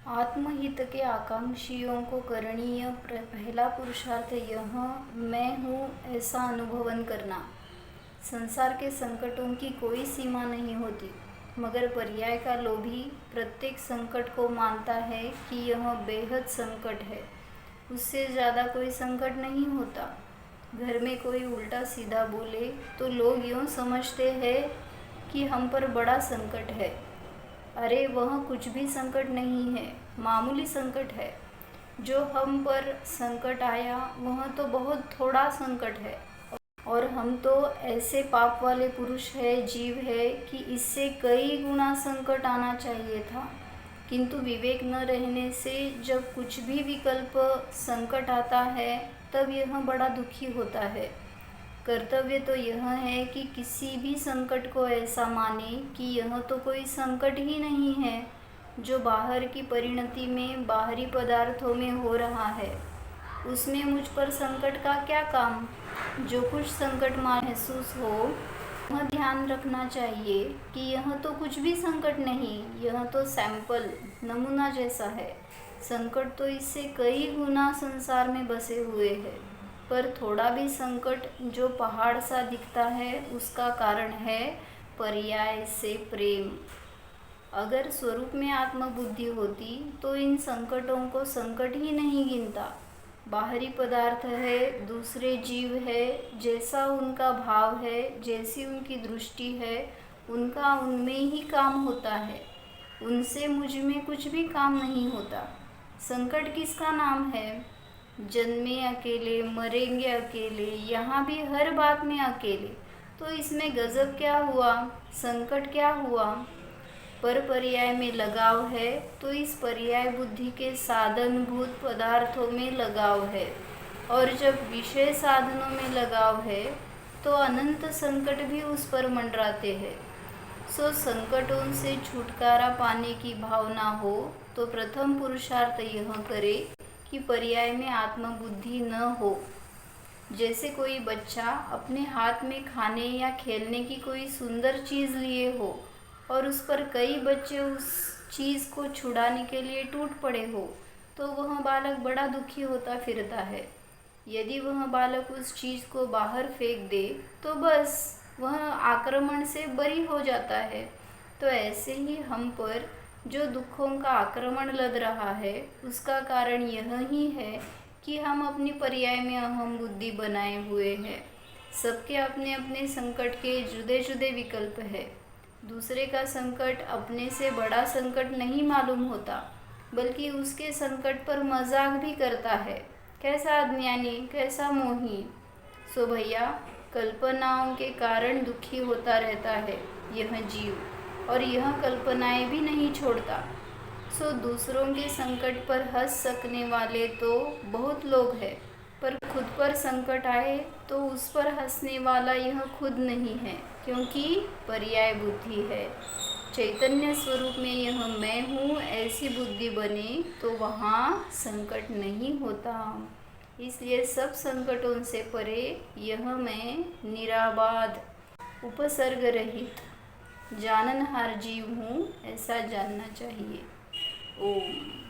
आत्महित के आकांक्षियों को करणीय पहला पुरुषार्थ यह मैं हूँ ऐसा अनुभवन करना। संसार के संकटों की कोई सीमा नहीं होती, मगर पर्याय का लोभी प्रत्येक संकट को मानता है कि यह बेहद संकट है, उससे ज़्यादा कोई संकट नहीं होता। घर में कोई उल्टा सीधा बोले तो लोग यूँ समझते हैं कि हम पर बड़ा संकट है। अरे वह कुछ भी संकट नहीं है, मामूली संकट है। जो हम पर संकट आया वह तो बहुत थोड़ा संकट है, और हम तो ऐसे पाप वाले पुरुष है, जीव है कि इससे कई गुना संकट आना चाहिए था। किंतु विवेक न रहने से जब कुछ भी विकल्प संकट आता है तब यह बड़ा दुखी होता है। कर्तव्य तो यह है कि किसी भी संकट को ऐसा माने कि यह तो कोई संकट ही नहीं है जो बाहर की परिणति में बाहरी पदार्थों में हो रहा है, उसमें मुझ पर संकट का क्या काम। जो कुछ संकट महसूस हो वह ध्यान रखना चाहिए कि यह तो कुछ भी संकट नहीं, यह तो सैंपल नमूना जैसा है। संकट तो इससे कई गुना संसार में बसे हुए हैं, पर थोड़ा भी संकट जो पहाड़ सा दिखता है उसका कारण है पर्याय से प्रेम। अगर स्वरूप में आत्मबुद्धि होती तो इन संकटों को संकट ही नहीं गिनता। बाहरी पदार्थ है, दूसरे जीव है, जैसा उनका भाव है, जैसी उनकी दृष्टि है, उनका उनमें ही काम होता है, उनसे मुझ में कुछ भी काम नहीं होता। संकट किसका नाम है? जन्मे अकेले, मरेंगे अकेले, यहाँ भी हर बात में अकेले। तो इसमें गजब क्या हुआ, संकट क्या हुआ? पर पर्याय में लगाव है तो इस पर्याय बुद्धि के साधनभूत पदार्थों में लगाव है, और जब विषय साधनों में लगाव है तो अनंत संकट भी उस पर मंडराते हैं। सो संकटों से छुटकारा पाने की भावना हो तो प्रथम पुरुषार्थ यह करे कि पर्याय में आत्मबुद्धि न हो। जैसे कोई बच्चा अपने हाथ में खाने या खेलने की कोई सुंदर चीज़ लिए हो और उस पर कई बच्चे उस चीज़ को छुड़ाने के लिए टूट पड़े हो, तो वह बालक बड़ा दुखी होता फिरता है। यदि वह बालक उस चीज़ को बाहर फेंक दे तो बस वह आक्रमण से बरी हो जाता है। तो ऐसे ही हम पर जो दुखों का आक्रमण लद रहा है उसका कारण यह ही है कि हम अपनी पर्याय में अहम बुद्धि बनाए हुए हैं। सबके अपने अपने संकट के जुदे जुदे विकल्प है। दूसरे का संकट अपने से बड़ा संकट नहीं मालूम होता, बल्कि उसके संकट पर मजाक भी करता है। कैसा अज्ञानी, कैसा मोही। सो भैया, कल्पनाओं के कारण दुखी होता रहता है यह जीव, और यह कल्पनाएं भी नहीं छोड़ता। सो दूसरों के संकट पर हंस सकने वाले तो बहुत लोग हैं, पर खुद पर संकट आए तो उस पर हंसने वाला यह खुद नहीं है, क्योंकि पर्याय बुद्धि है। चैतन्य स्वरूप में यह मैं हूँ ऐसी बुद्धि बने तो वहाँ संकट नहीं होता। इसलिए सब संकटों से परे यह मैं निराबाध, उपसर्ग रहित, जाननहार जीव हूँ ऐसा जानना चाहिए। ओम।